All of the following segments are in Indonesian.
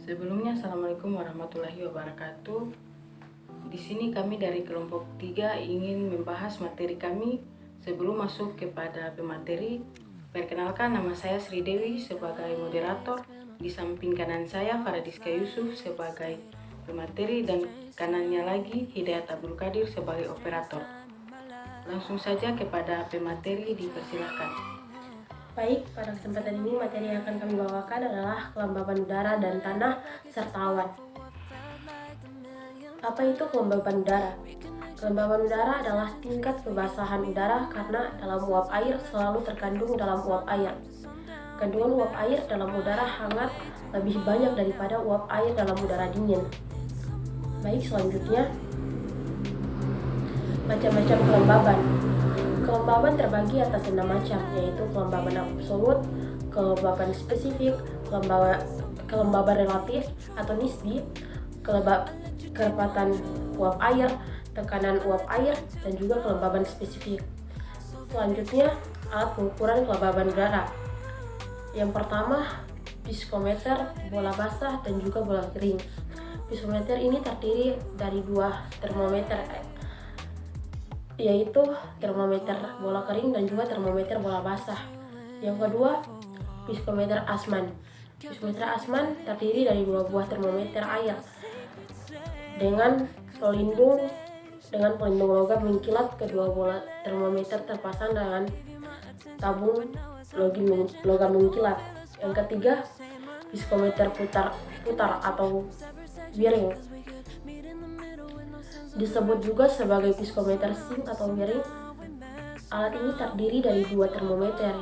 Sebelumnya, Assalamualaikum warahmatullahi wabarakatuh. Di sini kami dari kelompok 3 ingin membahas materi kami. Sebelum masuk kepada pemateri, perkenalkan nama saya Sri Dewi sebagai moderator. Di samping kanan saya Faradiska Yusuf sebagai pemateri dan kanannya lagi Hidayat Abdul Qadir sebagai operator. Langsung saja kepada pemateri, dipersilahkan. Baik, pada kesempatan ini materi yang akan kami bawakan adalah kelembaban udara dan tanah serta awan. Apa itu kelembaban udara? Kelembaban udara adalah tingkat kebasahan udara karena dalam uap air selalu terkandung dalam uap air. Kandungan uap air dalam udara hangat lebih banyak daripada uap air dalam udara dingin. Baik, selanjutnya macam-macam kelembaban. Kelembaban terbagi atas 6 macam, yaitu kelembaban absolut, kelembaban spesifik, kelembaban relatif atau nisbi, kecepatan uap air, tekanan uap air, dan juga kelembaban spesifik. Selanjutnya, alat pengukuran kelembaban udara. Yang pertama, psikometer, bola basah, dan juga bola kering. Psikometer ini terdiri dari 2 termometer, yaitu termometer bola kering dan juga termometer bola basah. Yang kedua, psikometer Asman. Psikometer Asman terdiri dari 2 buah termometer air dengan pelindung logam mengkilat. Kedua bola termometer terpasang dengan tabung logam mengkilat. Yang ketiga, psikometer putar atau bearing, disebut juga sebagai psikometer sim atau bearing. Alat ini terdiri dari 2 termometer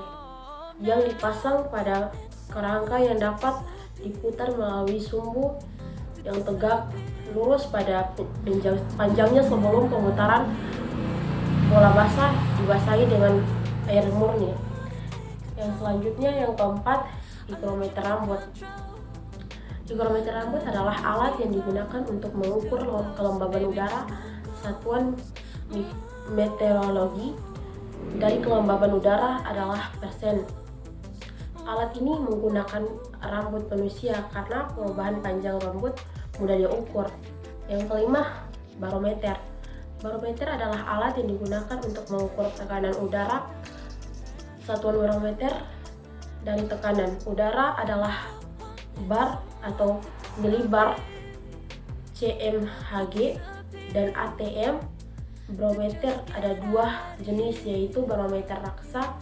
yang dipasang pada kerangka yang dapat diputar melalui sumbu yang tegak lurus pada panjangnya sebelum pemutaran bola basah dibasahi dengan air murni. Yang selanjutnya, yang keempat, higrometer rambut. Higrometer rambut adalah alat yang digunakan untuk mengukur kelembaban udara. Satuan meteorologi dari kelembaban udara adalah persen. Alat ini menggunakan rambut manusia karena perubahan panjang rambut mudah diukur. Yang kelima, barometer. Barometer adalah alat yang digunakan untuk mengukur tekanan udara. Satuan barometer dari tekanan udara adalah bar atau milibar, cmhg, dan atm. Barometer ada 2 jenis, yaitu barometer raksa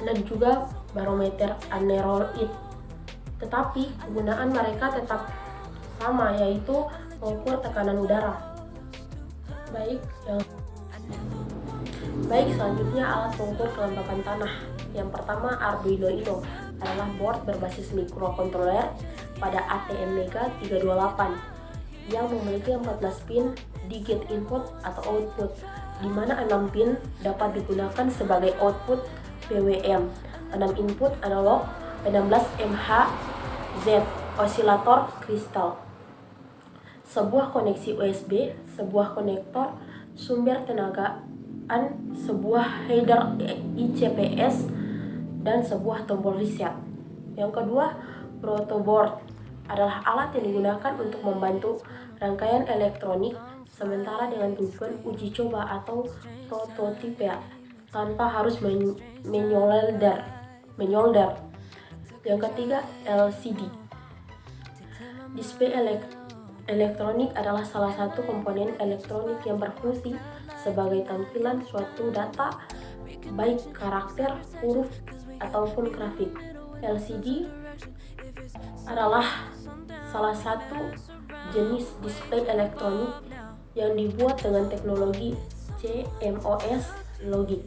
dan juga barometer aneroid, tetapi penggunaan mereka tetap sama, yaitu mengukur tekanan udara. Baik, selanjutnya alat pengukur kelembaban tanah. Yang pertama, Arduino Uno adalah board berbasis microcontroller pada ATmega 328 yang memiliki 14 pin digit input atau output, di mana 6 pin dapat digunakan sebagai output PWM, 6 input analog, 16 MHz osilator kristal, sebuah koneksi USB, sebuah konektor sumber tenagaan, sebuah header ICPS, dan sebuah tombol reset. Yang kedua, protoboard adalah alat yang digunakan untuk membantu rangkaian elektronik sementara dengan tujuan uji coba atau prototipe tanpa harus menyolder. Yang ketiga, LCD. Display elektronik adalah salah satu komponen elektronik yang berfungsi sebagai tampilan suatu data, baik karakter, huruf, ataupun grafik. LCD adalah salah satu jenis display elektronik yang dibuat dengan teknologi CMOS logic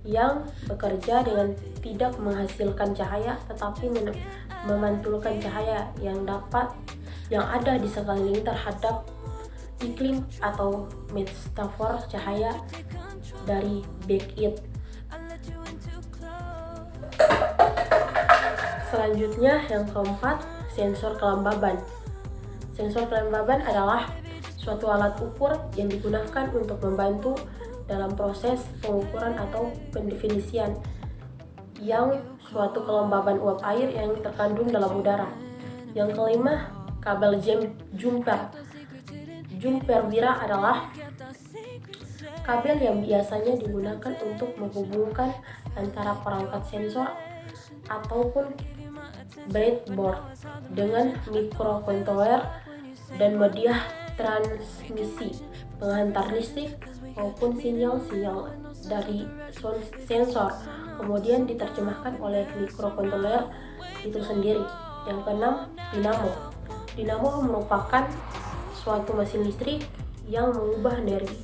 yang bekerja dengan tidak menghasilkan cahaya tetapi memantulkan cahaya yang ada di sekeliling terhadap iklim atau metafor cahaya dari backlight. Selanjutnya, yang keempat, sensor kelembaban. Sensor kelembaban adalah suatu alat ukur yang digunakan untuk membantu dalam proses pengukuran atau pendefinisian yang suatu kelembaban uap air yang terkandung dalam udara. Yang kelima, kabel jumper. Jumper wira adalah kabel yang biasanya digunakan untuk menghubungkan antara perangkat sensor ataupun breadboard dengan mikrokontroler dan media transmisi penghantar listrik maupun sinyal-sinyal dari sensor, kemudian diterjemahkan oleh mikrokontroler itu sendiri. Yang keenam, dinamo. Dinamo merupakan suatu mesin listrik yang mengubah energi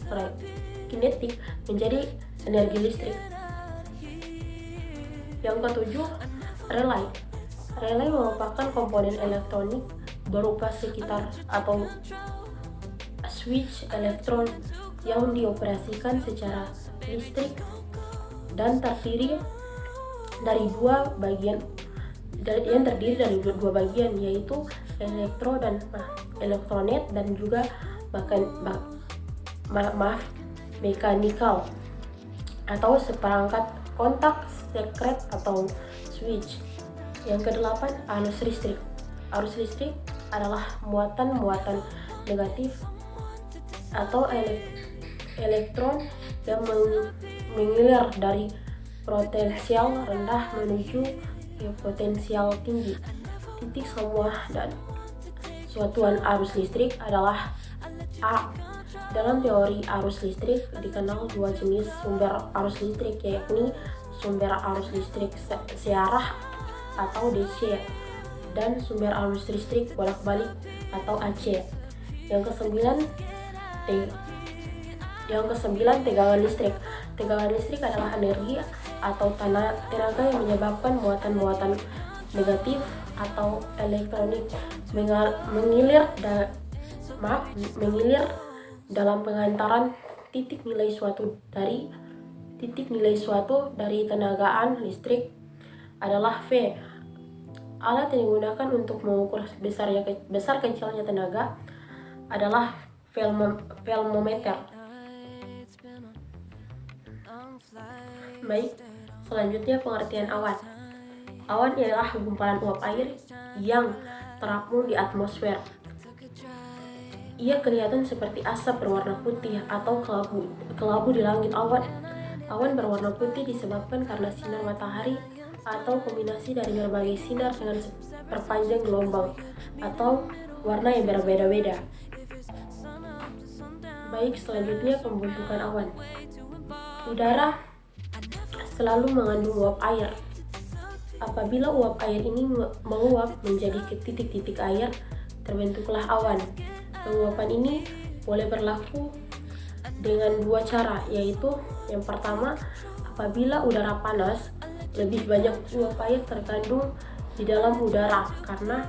kinetik menjadi energi listrik. Yang ketujuh, relay. Relay merupakan komponen elektronik berupa sekitar atau switch elektron yang dioperasikan secara listrik dan terdiri dari dua bagian, yaitu elektronet dan juga mekanikal atau seperangkat kontak, sekret atau switch. Yang kedelapan, arus listrik. Arus listrik adalah muatan-muatan negatif atau elektron yang mengilir dari potensial rendah menuju ke potensial tinggi. Titik semua dan satuan arus listrik adalah A. Dalam teori arus listrik dikenal dua jenis sumber arus listrik, yakni sumber arus listrik searah atau DC dan sumber arus listrik bolak-balik atau AC. Yang kesembilan, tegangan listrik. Tegangan listrik adalah energi atau tenaga yang menyebabkan muatan-muatan negatif atau elektronik mengilir dalam pengantaran titik nilai suatu dari tenagaan listrik adalah V. Alat yang digunakan untuk mengukur besar kecilnya tenaga adalah velmometer. Baik, selanjutnya pengertian awan. Awan adalah gumpalan uap air yang terapung di atmosfer. Ia kelihatan seperti asap berwarna putih atau kelabu di langit awan. Awan berwarna putih disebabkan karena sinar matahari atau kombinasi dari berbagai sinar dengan perpanjang gelombang atau warna yang berbeda-beda. Baik, selanjutnya pembentukan awan. Udara selalu mengandung uap air. Apabila uap air ini menguap menjadi titik-titik air, terbentuklah awan. Penguapan ini boleh berlaku dengan dua cara, yaitu yang pertama, apabila udara panas, lebih banyak uap air terkandung di dalam udara karena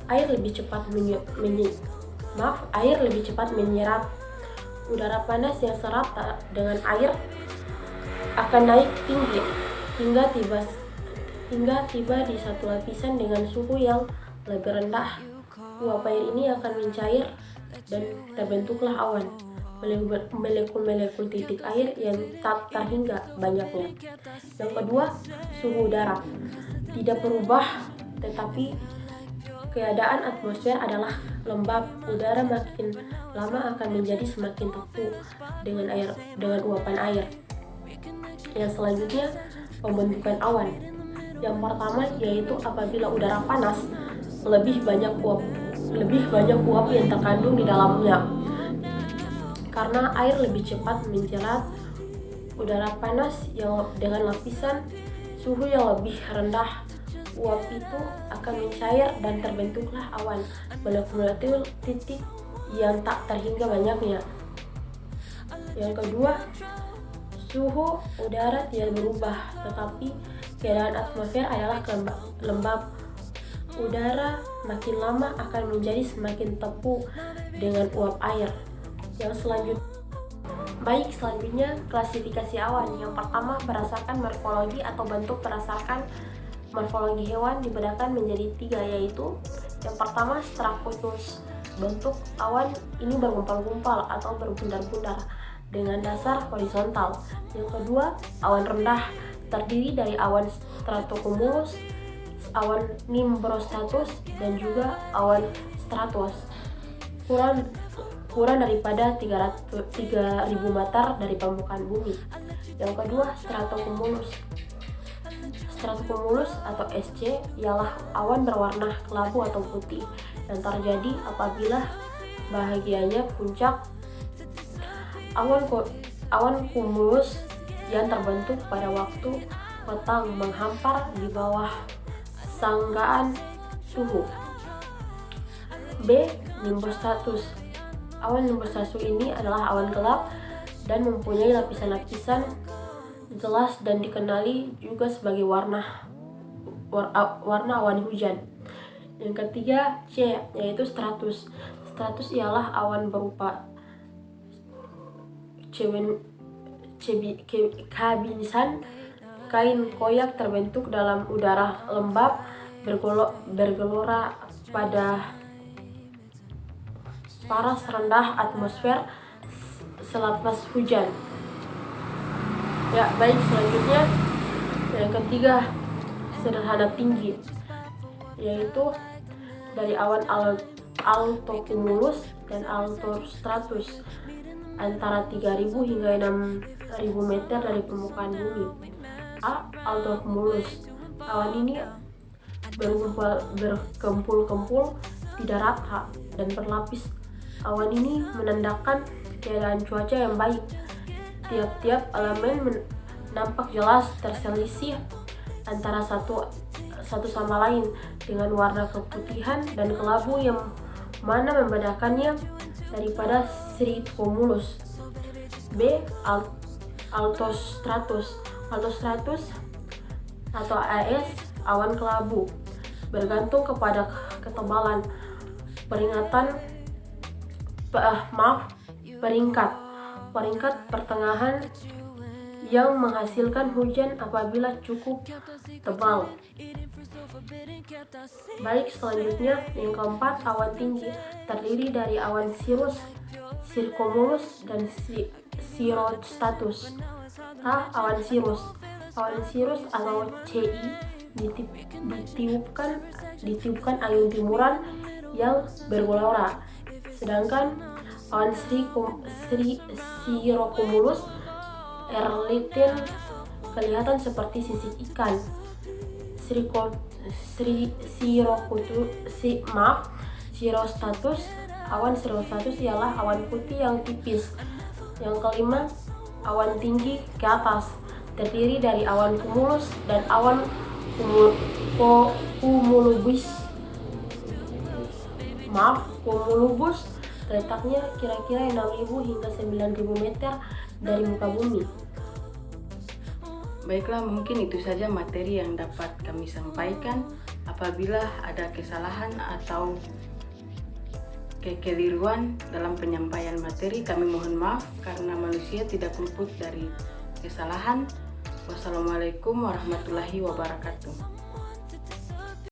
air lebih cepat menyerap. Udara panas yang serata dengan air akan naik tinggi hingga tiba di satu lapisan dengan suhu yang lebih rendah. Uap air ini akan mencair dan terbentuklah awan. Molekul-molekul titik air yang tak terhingga banyaknya. Yang kedua, suhu udara tidak berubah, tetapi keadaan atmosfer adalah lembab. Udara makin lama akan menjadi semakin tebu dengan uapan air. Yang selanjutnya, pembentukan awan. Yang pertama yaitu apabila udara panas, lebih banyak uap yang terkandung di dalamnya. Karena air lebih cepat menjerat udara panas yang dengan lapisan suhu yang lebih rendah, uap itu akan mencair dan terbentuklah awan. Molekul titik yang tak terhingga banyaknya. Yang kedua, suhu udara tidak berubah, tetapi keadaan atmosfer adalah lembab. Udara makin lama akan menjadi semakin tebu dengan uap air. Yang selanjutnya klasifikasi awan. Yang pertama, berdasarkan morfologi atau bentuk. Berdasarkan morfologi hewan dibedakan menjadi 3, yaitu yang pertama, stratus. Bentuk awan ini bergumpal-gumpal atau berbundar-bundar dengan dasar horizontal. Yang kedua, awan rendah terdiri dari awan stratocumulus awan nimbostratus dan juga awan stratus kurang daripada 3.000 meter dari permukaan bumi. Yang kedua, stratocumulus. Stratocumulus atau SC ialah awan berwarna kelabu atau putih yang terjadi apabila bahagianya puncak awan cumulus yang terbentuk pada waktu petang menghampar di bawah sanggaan suhu. B. Nimbostratus. Awan nimbostratus ini adalah awan gelap dan mempunyai lapisan-lapisan jelas dan dikenali juga sebagai warna awan hujan. Yang ketiga, C, yaitu stratus. Stratus ialah awan berupa kabisan kain koyak terbentuk dalam udara lembab bergelora pada paras rendah atmosfer selepas hujan. Ya, baik, selanjutnya yang ketiga, sederhana tinggi, yaitu dari awan altocumulus dan altostratus antara 3.000 hingga 6.000 meter dari permukaan bumi. A. Altocumulus. Awan ini berkumpul-kumpul tidak rata dan berlapis. Awan ini menandakan keadaan cuaca yang baik. Tiap-tiap elemen nampak jelas terselisih antara satu sama lain dengan warna keputihan dan kelabu yang mana membedakannya daripada stratocumulus. B. Altostratus. Altostratus atau AS awan kelabu bergantung kepada ketebalan peringkat pertengahan yang menghasilkan hujan apabila cukup tebal. Baik, selanjutnya yang keempat, awan tinggi terdiri dari awan cirrus, cirrocumulus, dan cirrostratus. A. Awan cirrus. Awan cirrus atau CI ditiupkan angin timuran yang bergelora, sedangkan awan cirrocumulus erlitin kelihatan seperti sisik ikan. Cirrostratus. Awan cirrostratus ialah awan putih yang tipis. Yang kelima, awan tinggi ke atas terdiri dari awan cumulus dan awan cumulobus. Cumulobus letaknya kira-kira 6.000 hingga 9.000 meter dari muka bumi. Baiklah, mungkin itu saja materi yang dapat kami sampaikan. Apabila ada kesalahan atau kekeliruan dalam penyampaian materi, kami mohon maaf karena manusia tidak luput dari kesalahan. Wassalamualaikum warahmatullahi wabarakatuh.